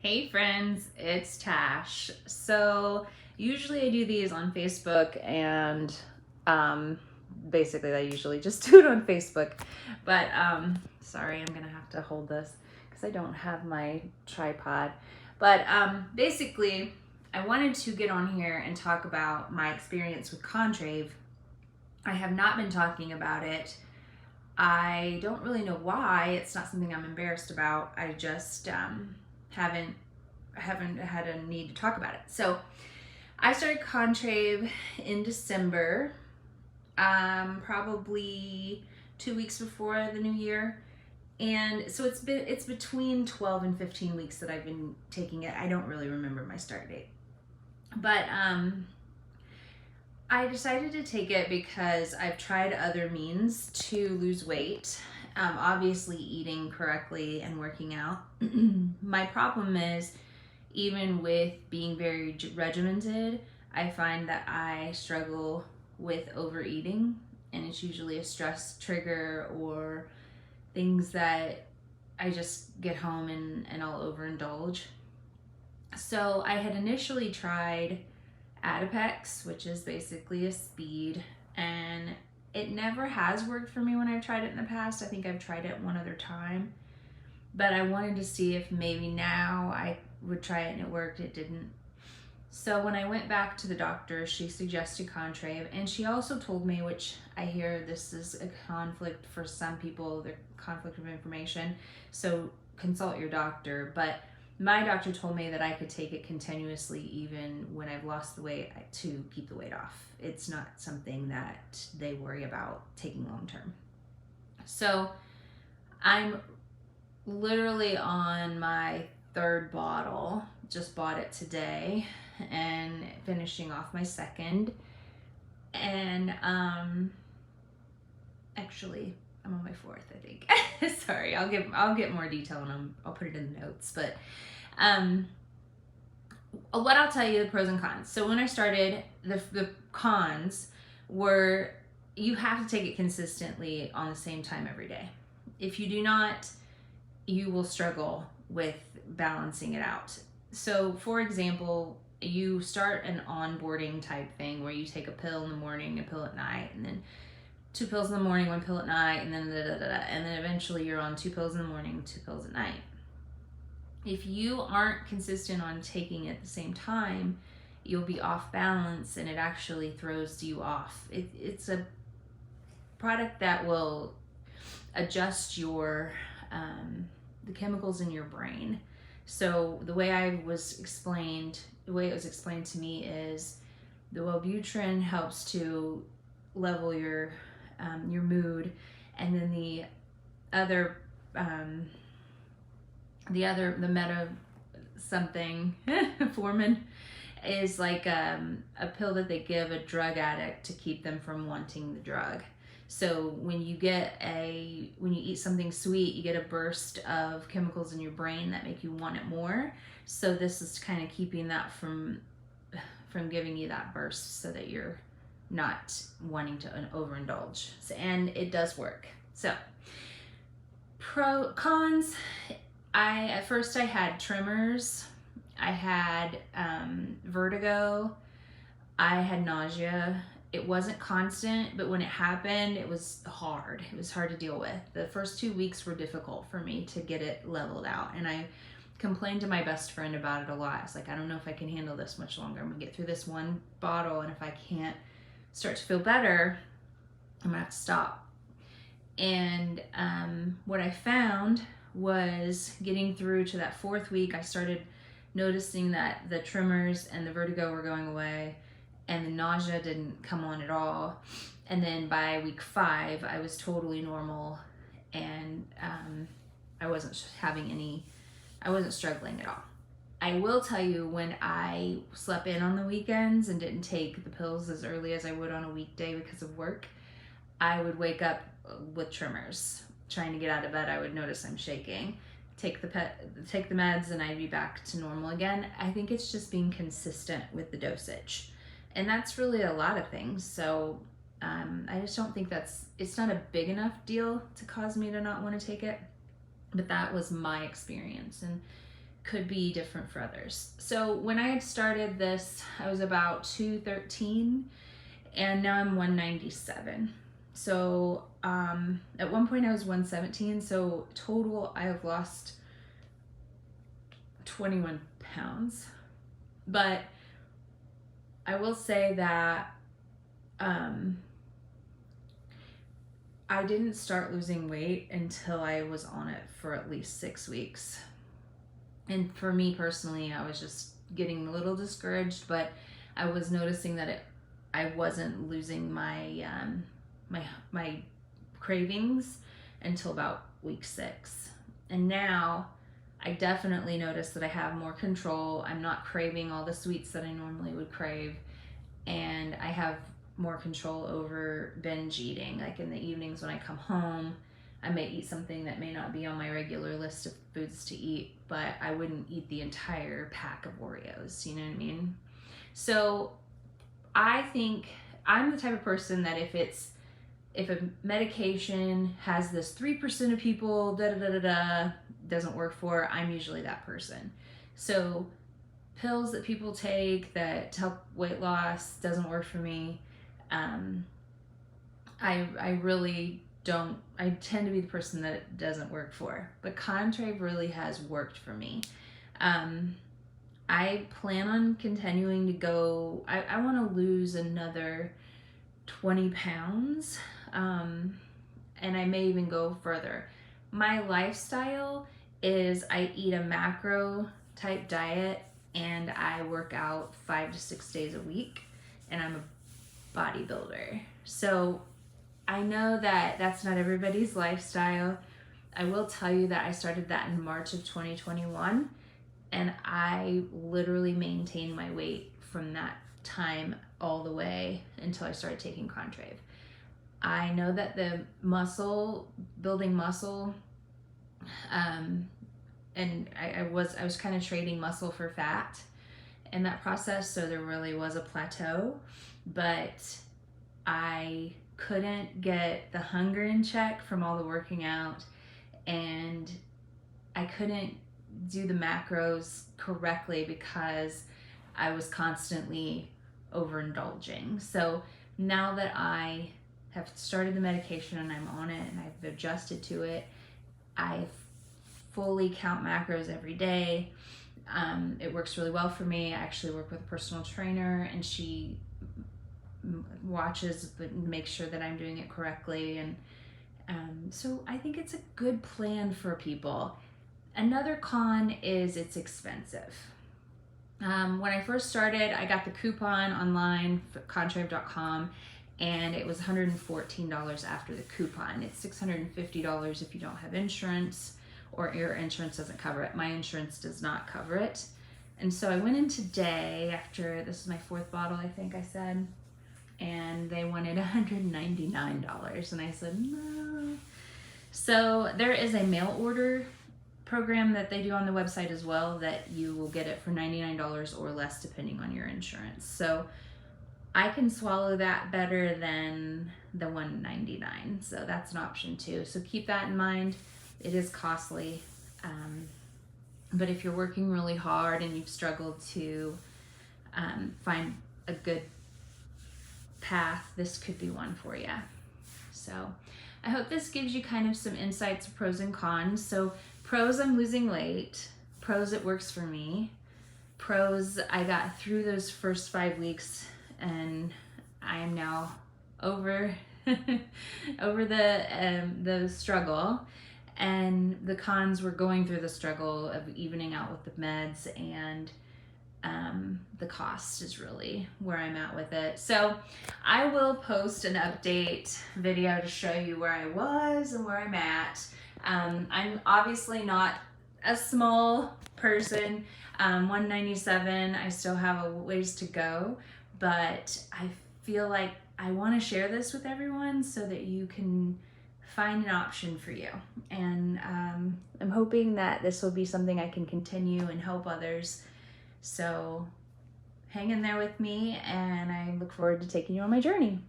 Hey friends, it's Tash. So usually I do these on Facebook and um, basically I usually just do it on Facebook. But sorry, I'm gonna have to hold this because I don't have my tripod. But basically I wanted to get on here and talk about my experience with Contrave. I have not been talking about it. I don't really know why. It's not something I'm embarrassed about. I just haven't haven't had a need to talk about it. So I started Contrave in December, probably 2 weeks before the new year. And so it's between 12 and 15 weeks that I've been taking it. I don't really remember my start date. But I decided to take it because I've tried other means to lose weight. Obviously eating correctly and working out. My problem is, even with being very regimented, I find that I struggle with overeating, and it's usually a stress trigger or things that I just get home and I'll overindulge. So I had initially tried Adipex, which is basically a speed, and it never has worked for me when I've tried it in the past. I think I've tried it one other time, but I wanted to see if maybe now I would try it and it worked. It didn't. So when I went back to the doctor, she suggested Contrave, and she also told me, which I hear this is a conflict for some people, the conflict of information, so consult your doctor. But my doctor told me that I could take it continuously even when I've lost the weight to keep the weight off. It's not something that they worry about taking long term. So I'm literally on my third bottle, just bought it today and finishing off my second. And actually I'm on my fourth, I think. Sorry, I'll get more detail and I'll put it in the notes. But what I'll tell you, the pros and cons. So when I started, the cons were you have to take it consistently on the same time every day. If you do not, you will struggle with balancing it out. So for example, you start an onboarding type thing where you take a pill in the morning, a pill at night, and then 2 pills in the morning, 1 pill at night, and then and then eventually you're on 2 pills in the morning, 2 pills at night. If you aren't consistent on taking it at the same time, you'll be off balance and it actually throws you off. It's a product that will adjust your the chemicals in your brain. So the way it was explained to me is the Wellbutrin helps to level your mood, and then the meta something Formin is like a pill that they give a drug addict to keep them from wanting the drug. So when you eat something sweet, you get a burst of chemicals in your brain that make you want it more. So this is kind of keeping that from giving you that burst, so that you're not wanting to overindulge. So, and it does work. So cons. At first I had tremors. I had vertigo. I had nausea. It wasn't constant, but when it happened, it was hard. It was hard to deal with. The first 2 weeks were difficult for me to get it leveled out. And I complained to my best friend about it a lot. I was like, I don't know if I can handle this much longer. I'm gonna get through this one bottle, and if I can't start to feel better, I'm gonna have to stop. And what I found was, getting through to that 4th week, I started noticing that the tremors and the vertigo were going away, and the nausea didn't come on at all. And then by week 5, I was totally normal, and I wasn't struggling at all. I will tell you, when I slept in on the weekends and didn't take the pills as early as I would on a weekday because of work, I would wake up with tremors. Trying to get out of bed, I would notice I'm shaking. Take the meds, and I'd be back to normal again. I think it's just being consistent with the dosage. And that's really a lot of things. So I just don't think it's not a big enough deal to cause me to not want to take it. But that was my experience. And could be different for others. So when I had started this, I was about 213, and now I'm 197. So at one point I was 117, so total I have lost 21 pounds. But I will say that I didn't start losing weight until I was on it for at least 6 weeks. And for me personally, I was just getting a little discouraged, but I was noticing that I wasn't losing my my cravings until about week 6. And now I definitely notice that I have more control. I'm not craving all the sweets that I normally would crave, and I have more control over binge eating. Like in the evenings when I come home, I may eat something that may not be on my regular list of foods to eat, but I wouldn't eat the entire pack of Oreos, you know what I mean? So I think I'm the type of person that if a medication has this 3% of people doesn't work for, I'm usually that person. So pills that people take that help weight loss doesn't work for me. I really don't, I tend to be the person that it doesn't work for, but Contrave really has worked for me. I plan on continuing to go, I want to lose another 20 pounds, and I may even go further. My lifestyle is I eat a macro type diet and I work out 5 to 6 days a week, and I'm a bodybuilder. So I know that that's not everybody's lifestyle. I will tell you that I started that in March of 2021, and I literally maintained my weight from that time all the way until I started taking Contrave. I know that the building muscle, and I was kind of trading muscle for fat in that process, so there really was a plateau, but I couldn't get the hunger in check from all the working out, and I couldn't do the macros correctly because I was constantly overindulging. So now that I have started the medication and I'm on it and I've adjusted to it, I fully count macros every day. It works really well for me. I actually work with a personal trainer, and she watches but makes sure that I'm doing it correctly, and so I think it's a good plan for people. Another con is it's expensive. When I first started, I got the coupon online for Contrave.com, and it was $114 after the coupon. It's $650 if you don't have insurance or your insurance doesn't cover it. My insurance does not cover it. And so I went in today after, this is my 4th bottle, I think I said, and they wanted $199, and I said no. So there is a mail order program that they do on the website as well, that you will get it for $99 or less depending on your insurance. So I can swallow that better than the $199, so that's an option too. So keep that in mind. It is costly, but if you're working really hard and you've struggled to find a good path, this could be one for you. So I hope this gives you kind of some insights, pros and cons. So pros, I'm losing weight. Pros, it works for me. Pros, I got through those first 5 weeks and I am now over the struggle. And the cons were going through the struggle of evening out with the meds, and the cost is really where I'm at with it. So I will post an update video to show you where I was and where I'm at. I'm obviously not a small person. 197, I still have a ways to go, but I feel like I want to share this with everyone so that you can find an option for you. And I'm hoping that this will be something I can continue and help others. So hang in there with me, and I look forward to taking you on my journey.